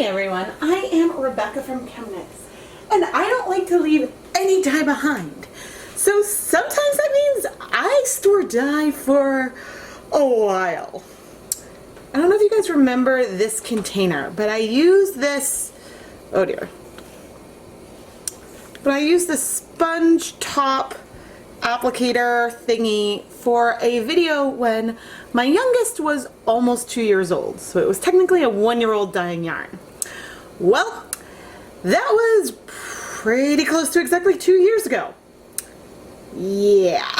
Hi everyone, I am Rebecca from ChemKnits, and I don't like to leave any dye behind. So sometimes that means I store dye for a while. I don't know if you guys remember this container, but I use this, oh dear. But I use this sponge top applicator thingy for a video when my youngest was almost 2 years old. So it was technically a 1-year-old dyeing yarn. Well, that was pretty close to exactly 2 years ago. Yeah.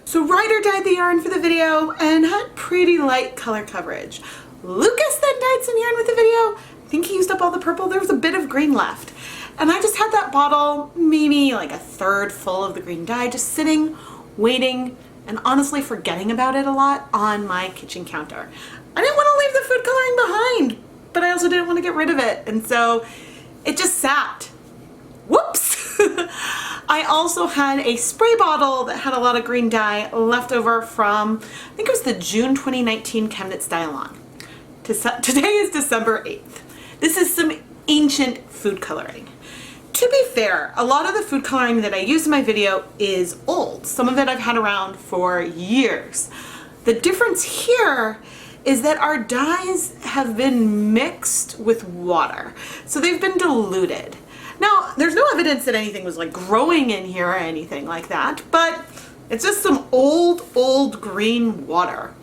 So Ryder dyed the yarn for the video and had pretty light color coverage. Lucas then dyed some yarn with the video. I think he used up all the purple. There was a bit of green left. And I just had that bottle, maybe like a third full of the green dye, just sitting, waiting, and honestly forgetting about it a lot on my kitchen counter. I didn't want to leave the food coloring behind, but I also didn't want to get rid of it. And so it just sat. Whoops! I also had a spray bottle that had a lot of green dye left over from, I think it was the June 2019 ChemKnits dye-along. Today is December 8th. This is some ancient food coloring. To be fair, a lot of the food coloring that I use in my video is old. Some of it I've had around for years. The difference here is that our dyes have been mixed with water. So they've been diluted. Now, there's no evidence that anything was like growing in here or anything like that, but it's just some old green water.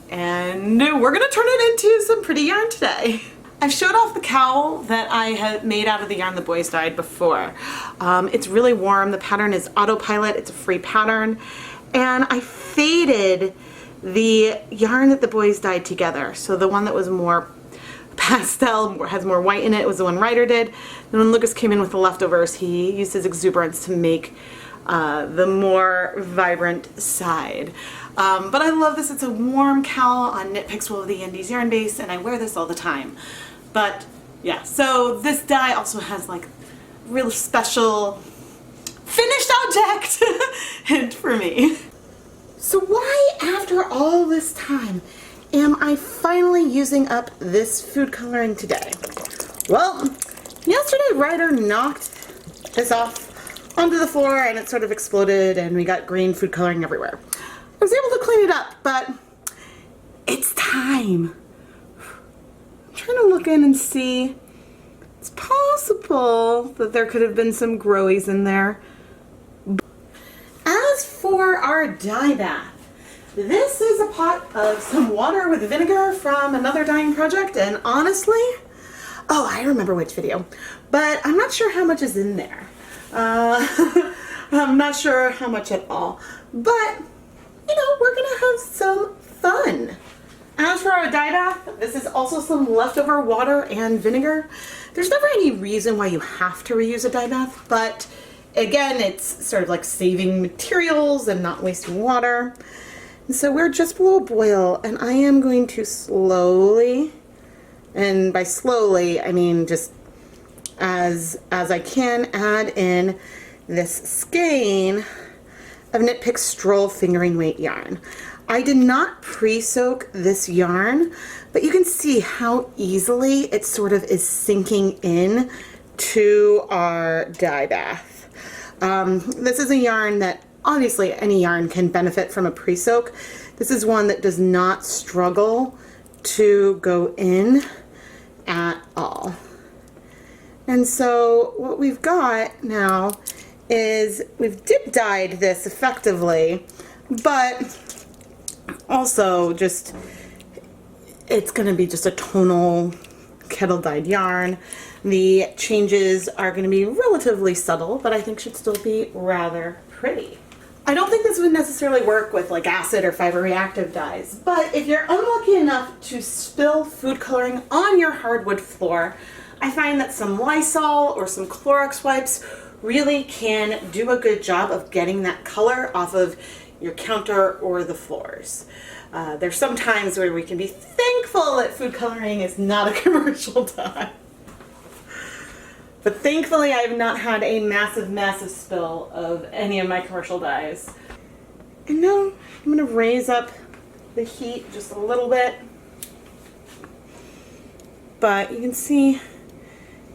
And we're gonna turn it into some pretty yarn today. I've showed off the cowl that I had made out of the yarn the boys dyed before. It's really warm. The pattern is autopilot. It's a free pattern. And I faded the yarn that the boys dyed together. So the one that was more pastel, has more white in it, was the one Ryder did. And when Lucas came in with the leftovers, he used his exuberance to make the more vibrant side. But I love this. It's a warm cowl on Knit Picks Wool of the Indies yarn base, and I wear this all the time. But yeah, so this dye also has like real special finished object hint for me. So why, after all this time, am I finally using up this food coloring today? Well, yesterday Ryder knocked this off onto the floor and it sort of exploded and we got green food coloring everywhere. I was able to clean it up, but it's time. I'm trying to look in and see. It's possible that there could have been some growies in there. As for our dye bath, this is a pot of some water with vinegar from another dyeing project, and honestly, oh, I remember which video, but I'm not sure how much is in there. I'm not sure how much at all, but you know, we're gonna have some fun. As for our dye bath, this is also some leftover water and vinegar. There's never any reason why you have to reuse a dye bath, but again, it's sort of like saving materials and not wasting water. And so we're just below boil, and I am going to slowly, and by slowly, I mean just as I can, add in this skein of Knit Picks Stroll fingering weight yarn. I did not pre-soak this yarn, but you can see how easily it sort of is sinking in to our dye bath. This is a yarn that obviously any yarn can benefit from a pre-soak. This is one that does not struggle to go in at all. And so what we've got now is we've dip dyed this effectively, but also just, it's going to be just a tonal kettle dyed yarn. The changes are going to be relatively subtle, but I think should still be rather pretty. I don't think this would necessarily work with like acid or fiber reactive dyes, but if you're unlucky enough to spill food coloring on your hardwood floor, I find that some Lysol or some Clorox wipes really can do a good job of getting that color off of your counter or the floors. There's some times where we can be thankful that food coloring is not a commercial dye. But thankfully I have not had a massive spill of any of my commercial dyes. And now I'm going to raise up the heat just a little bit. but you can see,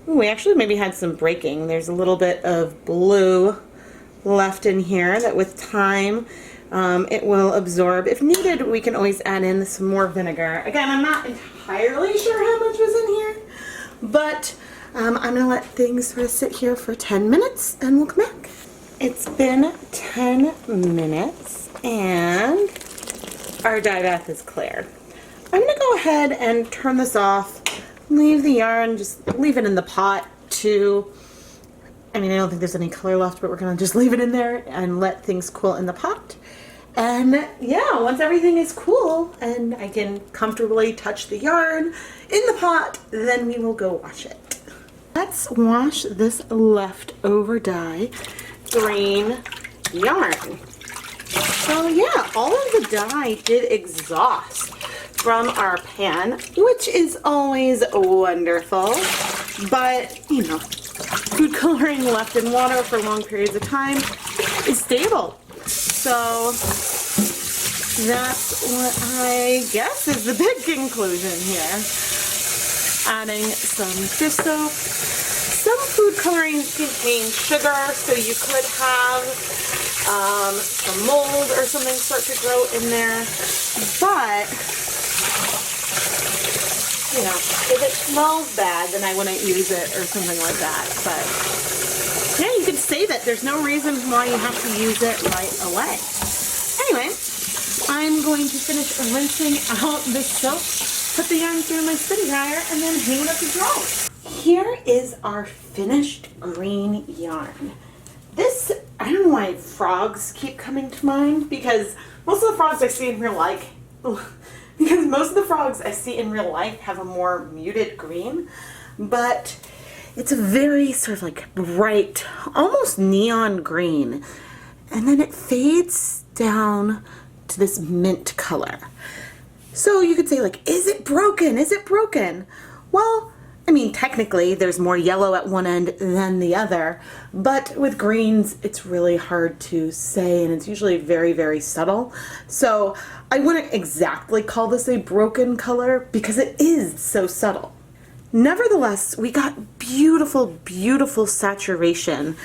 ooh, we actually maybe had some breaking. There's a little bit of blue left in here that with time it will absorb. If needed, we can always add in some more vinegar. Again, I'm not entirely sure how much was in here, but I'm gonna let things sort of sit here for 10 minutes and we'll come back. It's been 10 minutes and our dye bath is clear. I'm gonna go ahead and turn this off, leave the yarn, just leave it in the pot to, I mean, I don't think there's any color left, but we're gonna just leave it in there and let things cool in the pot. And yeah, once everything is cool and I can comfortably touch the yarn in the pot, then we will go wash it. Let's wash this leftover dye green yarn. So yeah, all of the dye did exhaust from our pan, which is always wonderful, but you know, food coloring left in water for long periods of time is stable. So that's what I guess is the big conclusion here. Adding some dish soap. Some food coloring contains sugar, so you could have some mold or something start to grow in there. But, you know, if it smells bad, then I wouldn't use it or something like that. But, yeah, you could save it. There's no reason why you have to use it right away. Anyway, I'm going to finish rinsing out this soap, put the yarn through my spin dryer, and then hang it up to dry. Here is our finished green yarn. This, I don't know why frogs keep coming to mind, because most of the frogs I see in real life, have a more muted green, but it's a very sort of like bright, almost neon green, and then it fades down to this mint color. So you could say like, is it broken? Is it broken? Well, I mean, technically there's more yellow at one end than the other, but with greens, it's really hard to say, and it's usually very, very subtle. So I wouldn't exactly call this a broken color because it is so subtle. Nevertheless, we got beautiful, beautiful saturation,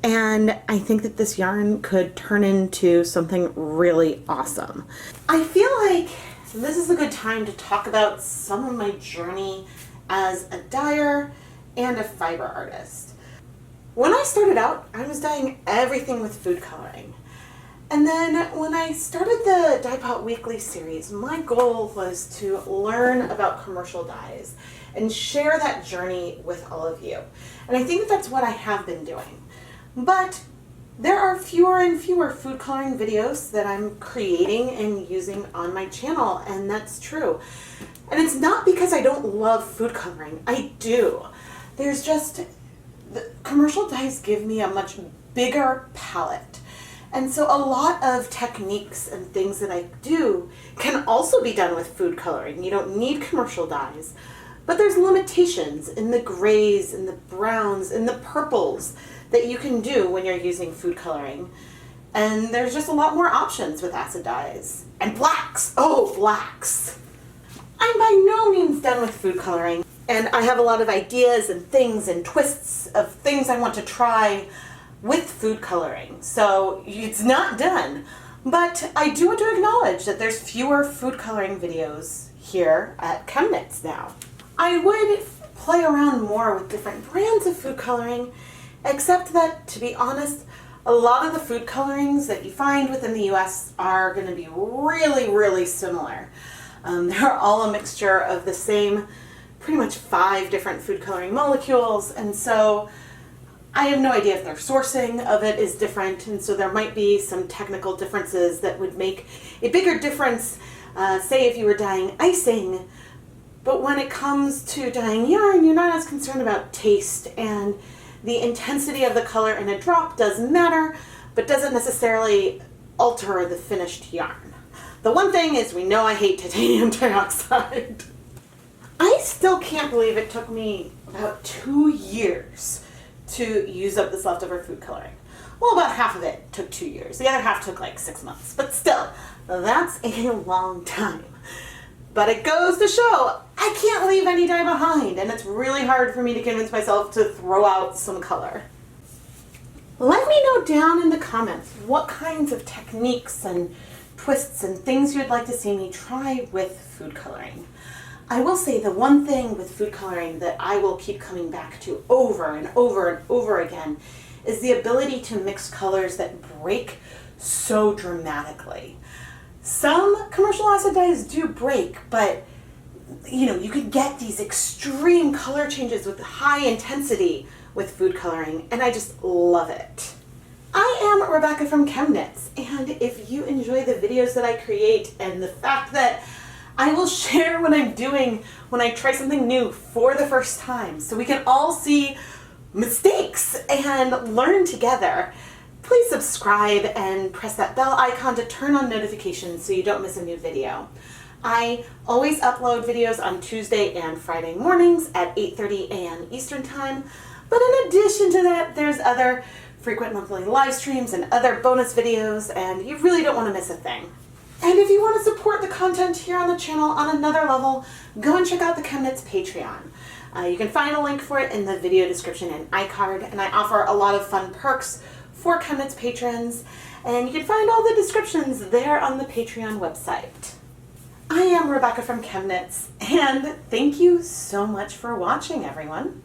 and I think that this yarn could turn into something really awesome. I feel like this is a good time to talk about some of my journey as a dyer and a fiber artist. When I started out, I was dyeing everything with food coloring. And then when I started the Dye Pot Weekly series, my goal was to learn about commercial dyes and share that journey with all of you. And I think that's what I have been doing. But there are fewer and fewer food coloring videos that I'm creating and using on my channel, and that's true. And it's not because I don't love food coloring. I do. There's just, the commercial dyes give me a much bigger palette. And so a lot of techniques and things that I do can also be done with food coloring. You don't need commercial dyes, but there's limitations in the grays and the browns and the purples that you can do when you're using food coloring. And there's just a lot more options with acid dyes. And blacks, oh, blacks. I'm by no means done with food coloring, and I have a lot of ideas and things and twists of things I want to try with food coloring. So it's not done, but I do want to acknowledge that there's fewer food coloring videos here at ChemKnits now. I would play around more with different brands of food coloring, except that, to be honest, a lot of the food colorings that you find within the US are going to be really, really similar. They're all a mixture of the same, pretty much 5 different food coloring molecules, and so I have no idea if their sourcing of it is different, and so there might be some technical differences that would make a bigger difference, say if you were dyeing icing, but when it comes to dyeing yarn, you're not as concerned about taste, and the intensity of the color in a drop does matter, but doesn't necessarily alter the finished yarn. The one thing is, we know I hate titanium dioxide. I still can't believe it took me about 2 years to use up this leftover food coloring. Well, about half of it took 2 years. The other half took like 6 months, but still, that's a long time. But it goes to show I can't leave any dye behind, and it's really hard for me to convince myself to throw out some color. Let me know down in the comments what kinds of techniques and twists and things you'd like to see me try with food coloring. I will say the one thing with food coloring that I will keep coming back to over and over and over again is the ability to mix colors that break so dramatically. Some commercial acid dyes do break, but you can get these extreme color changes with high intensity with food coloring, and I just love it. I am Rebecca from ChemKnits, and if you enjoy the videos that I create and the fact that I will share what I'm doing when I try something new for the first time so we can all see mistakes and learn together, please subscribe and press that bell icon to turn on notifications so you don't miss a new video. I always upload videos on Tuesday and Friday mornings at 8:30 a.m. Eastern Time, but in addition to that, there's other frequent monthly live streams and other bonus videos, and you really don't want to miss a thing. And if you want to support the content here on the channel on another level, go and check out the ChemKnits Patreon. You can find a link for it in the video description and iCard, and I offer a lot of fun perks for ChemKnits patrons, and you can find all the descriptions there on the Patreon website. I am Rebecca from ChemKnits, and thank you so much for watching, everyone.